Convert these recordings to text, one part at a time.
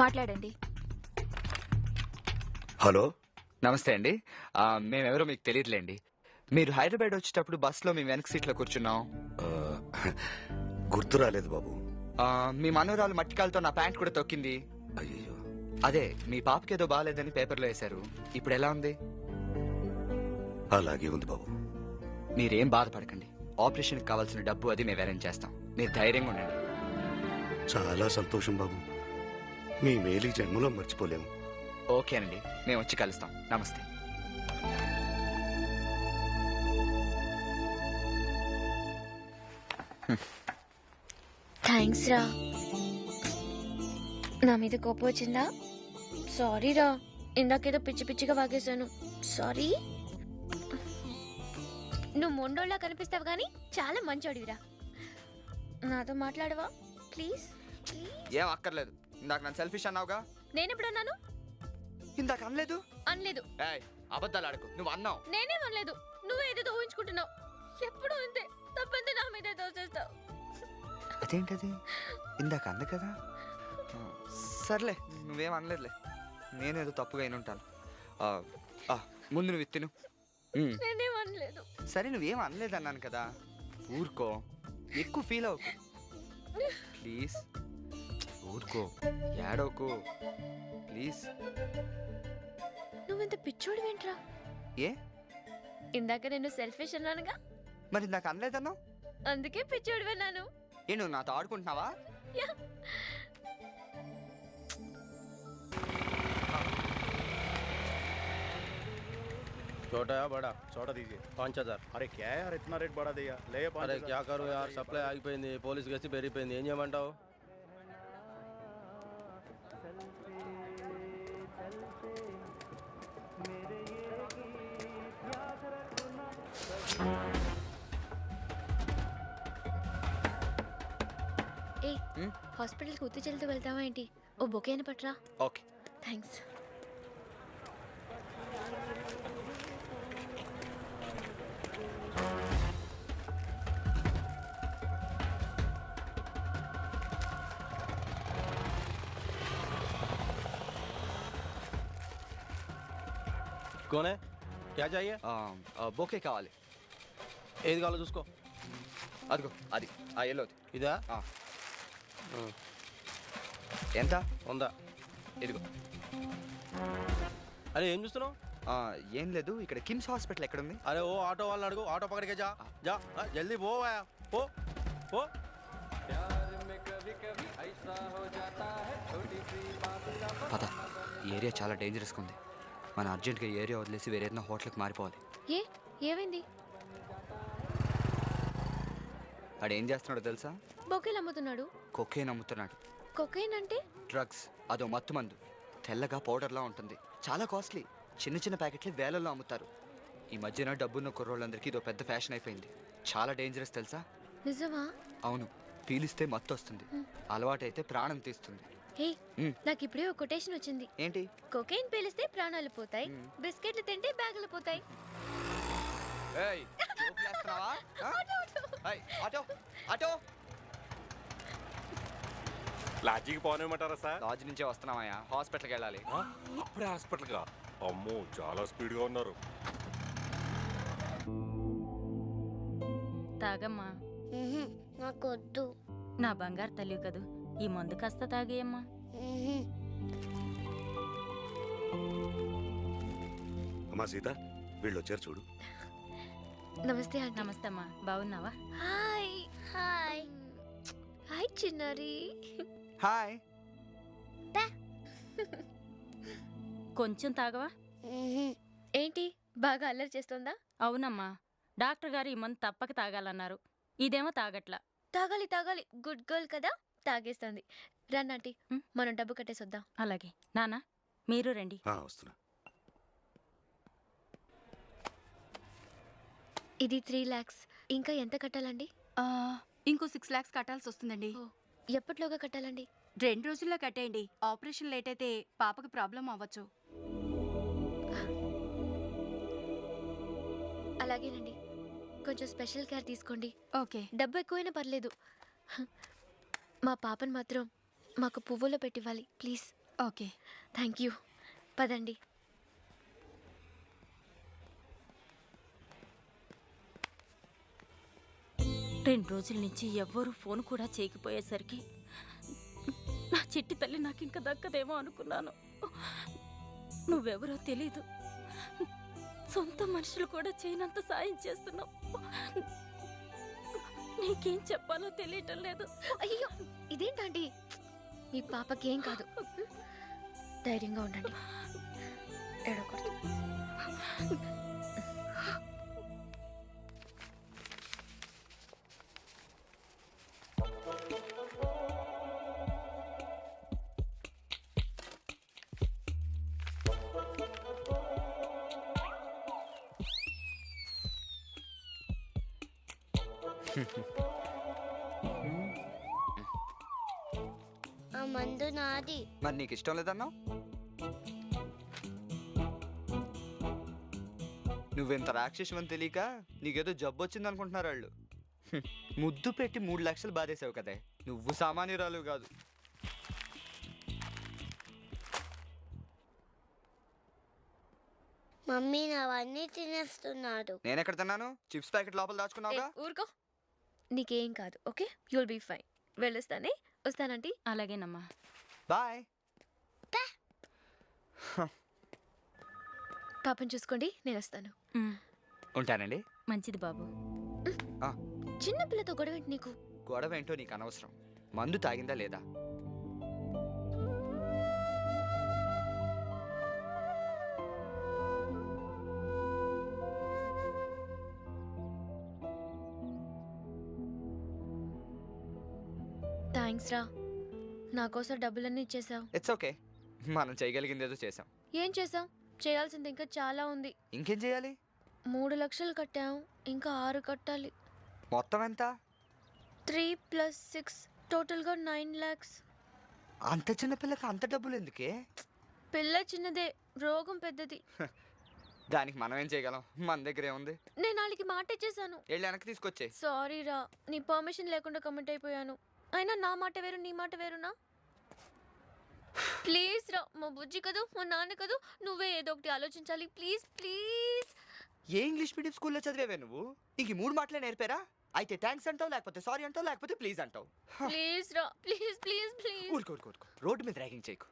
మాట్లాడండి. హలో, నమస్తే అండి. మేమెవరో మీకు తెలియదులేండి. మీరు హైదరాబాద్ వచ్చేటప్పుడు బస్సులో మేము వెనక సీట్లో కూర్చున్నాం. ఆ, గుర్తు రాలేదు బాబు. మీ మనోరాలు మట్టికాలతో నా ప్యాంట్ కూడా తొక్కింది. అయ్యో, అదే మీ పాపకేదో బాగాలేదని పేపర్లో వేశారు. ఇప్పుడు ఎలా ఉంది? అలాగే ఉంది బాబు. మీరేం బాధపడకండి. ఆపరేషన్కి కావాల్సిన డబ్బు అది మేము అరేంజ్ చేస్తాం. మీరు ధైర్యంగా ఉండండి. చాలా సంతోషం బాబు. మీ మేలు ఈ జన్మలో మర్చిపోలేము. ఓకేనండి, మేము వచ్చి కలుస్తాం. నమస్తే. థ్యాంక్స్ రా. నా మీద కోపం వచ్చిందా? సారీ రా, ఇందాకేదో పిచ్చి పిచ్చిగా వాగేశాను. సారీ. నువ్వు మొండోళ్ళ కనిపిస్తావు కానీ చాలా మంచోడివిరా. నాతో మాట్లాడవా ప్లీజ్? ఏం అక్కర్లేదు. ఇందాక నన్ను సెల్ఫిష్ అన్నావుగా. నేనెప్పుడన్నాను? ఇందాక అనలేదు. అనలేదు. అబద్ధాలు ఆడకు. నువ్వు అన్నావు. నేనేం అనలేదు. నువ్వే ఏదో ఊహించుకుంటున్నావు. ఎప్పుడు అంతే, తప్పంతే నా మీదే దోచేస్తావు. అదేంటది? ఇందాక అంది కదా. సర్లే, నువ్వేం అనలేదులే. నేనేదో తప్పుగా అయిన ఉంటాను. ముందు నువ్వు తిను. నేనేం అనలేదు. సరే, నువ్వేం అనలేదు అన్నాను కదా. ఊరుకో, ఎక్కువ ఫీల్ అవ్వకు ప్లీజ్. ఊరుకో, ఏడవకు ప్లీజ్. నువ్వింత పిచ్చోడు ఏంట్రా? ఏ ఇందాక నేను సెల్ఫిష్ అన్నానుగా, మరి ఇందాక అనలేదన్నావు. అందుకే పిచ్చోడు విన్నాను. ఏ, నువ్వు నాతో ఆడుకుంటున్నావా? छोटा या बड़ा? छोटा दीजिए 5000. अरे क्या है यार, इतना रेट बढ़ा दिया. ले 5000. अरे क्या करूँ यार, सप्लाई ఆగిపోయింది, పోలీస్ కేసు పెరిగిపోయింది, ఏం చేయమంటావు? ఏ హాస్పిటల్కి ఉత్తి చెల్లితో వెళ్తావా ఏంటి? ఓ బొకేని పట్రా. Okay, thanks. कौन है? क्या चाहिए? బొకే కావాలి. ఏది కావాలో చూసుకో. అదిగో అది, ఎల్లోది. ఇదా? ఎంత? 100. ఇదిగో. అరే ఏం చూస్తున్నావు? ఏం లేదు. ఇక్కడ కిమ్స్ హాస్పిటల్ ఎక్కడ ఉంది? అరే ఓ ఆటో వాళ్ళని అడుగు, ఆటో పక్కడికే జా. జా జల్దీ పో పో పో. పద, ఈ ఏరియా చాలా డేంజరస్గా ఉంది. మన అర్జెంట్గా ఈ ఏరియా వదిలేసి వేరే ఏదైనా హోటల్కి మారిపోవాలి. ఏమైంది? వాడు ఏం చేస్తున్నాడో తెలుసా? బొకేలు అమ్ముతున్నాడు. కొకేన్ అమ్ముతున్నాడు. కొకైన్ అంటే? డ్రగ్స్. అదో మత్తు మందు. తెల్లగా పౌడర్లా ఉంటుంది. చాలా కాస్ట్లీ. చిన్న చిన్న ప్యాకెట్లు వేలల్లో అమ్ముతారు. ఈ మధ్యన డబ్బున్న కుర్రోళ్ళందరికీ ఇదో పెద్ద ఫ్యాషన్ అయిపోయింది. చాలా డేంజరస్ తెలుసా? నిజమా? అవును. పీలిస్తే మత్తు వస్తుంది, అలవాటైతే ప్రాణం తీస్తుంది. నాకు ఇప్పుడే ఒక కొటేషన్ వచ్చింది. ఏంటి? కొకైన్ పీలిస్తే ప్రాణాలు పోతాయి, బిస్కెట్లు తింటే బ్యాగులు పోతాయి. లాడ్జికి పోనేమంటారా సార్? లాడ్జ్ నుంచే వస్తున్నామయ్యా, హాస్పిటల్కి వెళ్ళాలి. అప్పుడే హాస్పిటల్గా? అమ్మో, చాలా స్పీడ్గా ఉన్నారు. తాగమ్మా. నాకొద్దు. నా బంగారు తల్లి కదూ, ఈ మందు కాస్త తాగేయమ్మా. అమ్మా సీత, వీళ్ళు వచ్చారు చూడు. నమస్తే ఆంటీ. నమస్తే అమ్మా, బాగున్నావా? హాయ్. హాయ్ హాయ్ చిన్నారి. హాయ్. కొంచెం తాగవా? ఏంటి, బాగా అల్లరి చేస్తుందా? అవునమ్మా, డాక్టర్ గారు ఈ మందు తప్పక తాగాలన్నారు. ఇదేమో తాగట్లా. తాగాలి తాగాలి, గుడ్ గర్ల్ కదా, తాగేస్తుంది. రన్నాంటీ, మనం డబ్బు కట్టేసొద్దాం. అలాగే. నానా మీరు రండి. వస్తున్నా. ఇది 3 lakhs. ఇంకా ఎంత కట్టాలండి? ఇంకో 6 lakhs కట్టాల్సి వస్తుందండి. ఎప్పటిలోగా కట్టాలండి? 2 రోజుల్లో కట్టేయండి. ఆపరేషన్ లేట్ అయితే పాపకి ప్రాబ్లం అవ్వచ్చు. అలాగేనండి, కొంచెం స్పెషల్ కేర్ తీసుకోండి. ఓకే. డబ్బు ఎక్కువైనా పర్లేదు. మా పాపను మాత్రం మాకు పువ్వులో పెట్టివ్వాలి ప్లీజ్. ఓకే. Thank you. పదండి. రెండు రోజుల నుంచి ఎవ్వరూ ఫోన్ కూడా చేయకపోయేసరికి నా చిట్టి తల్లి నాకు ఇంకా దక్కదేమో అనుకున్నాను. నువ్వెవరో తెలీదు. సొంత మనుషులు కూడా చేయనంత సాయం చేస్తున్నావు. నీకేం చెప్పాలో తెలియటం లేదు. అయ్యో ఇదేంటండి, మీ పాపకి ఏం కాదు. ధైర్యంగా ఉండండి, ఏడవకూడదు. ఆ మందు నాది. మరి నీకు ఇష్టం లేదన్నావు? నువ్వెంత రాక్షసమని తెలియక నీకేదో జబ్బు వచ్చింది అనుకుంటున్నారు వాళ్ళు. ముద్దు పెట్టి 3 లక్షలు బాధేసావు కదే. నువ్వు సామాన్యురాలు కాదు. మమ్మీ అవన్నీ తినేస్తున్నాడు. నేనెక్కడ తిన్నాను? చిప్స్ ప్యాకెట్ లోపల దాచుకున్నావుగా. ఊరుకో, నీకేం కాదు. Okay, you'll be fine. వెళ్ళొస్తానే. వస్తానంటీ. అలాగేనమ్మా. బాయ్. పాపం చూసుకోండి, నేను వస్తాను. ఉంటానండి. మంచిది బాబు. చిన్న పిల్లతో గొడవేంటి నీకు? గొడవ ఏంటో నీకు అనవసరం. మందు తాగిందా లేదా? థ్యాంక్స్ రా, నా కోసం డబ్బులన్నీ ఇచ్చేసావు. It's okay. మనం చేయగలిగింది ఏదో చేసాం. ఏం చేసావు? చేయాల్సింది ఇంకా చాలా ఉంది. ఇంకేం చేయాలి? 3 లక్షలు కట్టాం, ఇంకా 6 కట్టాలి. మొత్తం ఎంత? 3 + 6 టోటల్గా 9 lakhs. అంత చిన్న పిల్లకి అంత డబ్బులు ఎందుకే? పిల్ల చిన్నదే, రోగం పెద్దది. దానికి మనం ఏం చేయగలం? మన దగ్గర ఏముంది? నేను వాళ్ళకి మాట ఇచ్చేసాను. వెళ్ళి వెనక్కి తీసుకొచ్చే. సారీ రా, నీ పర్మిషన్ లేకుండా కమెంట్ అయిపోయాను. అయినా నా మాట వేరు, నీ మాట వేరునా? ప్లీజ్ రా, మా బుజ్జి కదూ, మా నాన్న కదూ, నువ్వే ఏదో ఒకటి ఆలోచించాలి. Please please. A English medium స్కూల్లో చదివేవే నువ్వు? నీకు 3 మాటలే నేర్పారా? అయితే థ్యాంక్స్ అంటావు, లేకపోతే సారీ అంటావు, లేకపోతే ప్లీజ్ అంటావు. ప్లీజ్ రా, ప్లీజ్ ప్లీజ్ ప్లీజ్. ఊరుకో ఊరుకో ఊరుకో. రోడ్డు మీద ర్యాగింగ్ చేయకు.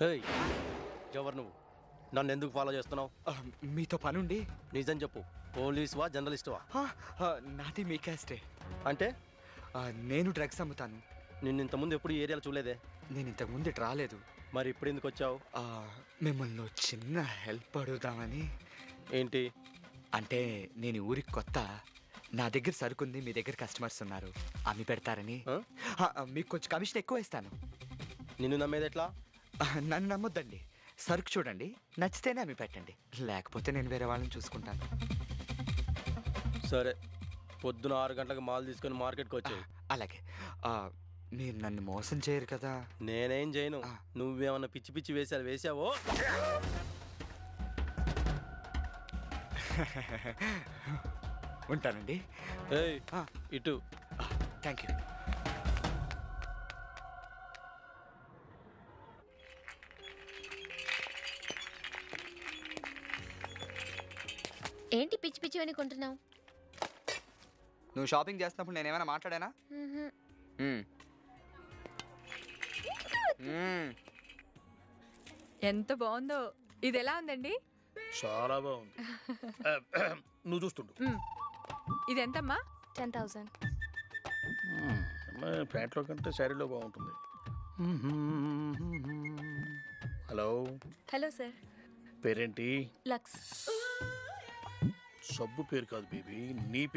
ఏయ్, ఎవరు నువ్వు? నన్ను ఎందుకు ఫాలో చేస్తున్నావు? మీతో పనుండి. నిజం చెప్పు, పోలీసువా జర్నలిస్టువా? నాది మీ క్యాస్టే. అంటే నేను డ్రగ్స్ అమ్ముతాను. నిన్ను ఇంతకుముందు ఎప్పుడు ఈ ఏరియాలో చూడలేదే. నేను ఇంతకు ముందు ఇటు రాలేదు. మరి ఇప్పుడు ఎందుకు వచ్చావు? మిమ్మల్ని ఓ చిన్న హెల్ప్ అడుగుదామని. ఏంటి? అంటే నేను ఊరికి కొత్త. నా దగ్గర సరుకుంది, మీ దగ్గర కస్టమర్స్ ఉన్నారు, అమ్మి పెడతారని. మీకు కొంచెం కమిషన్ ఎక్కువ ఇస్తాను. నిన్ను నమ్మేది ఎట్లా? నన్ను నమ్మొద్దండి. సరుకు చూడండి, నచ్చితేనే అమ్మి పెట్టండి, లేకపోతే నేను వేరే వాళ్ళని చూసుకుంటాను. సరే, పొద్దున 6 గంటలకు మాల్ తీసుకొని మార్కెట్కి వచ్చాయి. అలాగే. మీరు నన్ను మోసం చేయరు కదా? నేనేం చేయను. నువ్వేమన్నా పిచ్చి పిచ్చి వేసావో? ఉంటానండి. ఏయ్, ఇటు. Thank you. ఏంటి పిచ్చి పిచ్చి అని కొంటున్నావు? నువ్వు షాపింగ్ చేస్తున్నప్పుడు నేనేమైనా మాట్లాడానా? ఎంత బాగుందో. ఇది ఎలా ఉందండి? చాలా బాగుంది. నువ్వు చూస్తుండు. ఇది ఎంతమ్మా? 10,000. ప్యాంట్లో కంటే శారీలో బాగుంటుంది. Hello, hello sir. పేరేంటి? లక్స్. సబ్బు పేరు కాదు బేబీ, నీ పేరు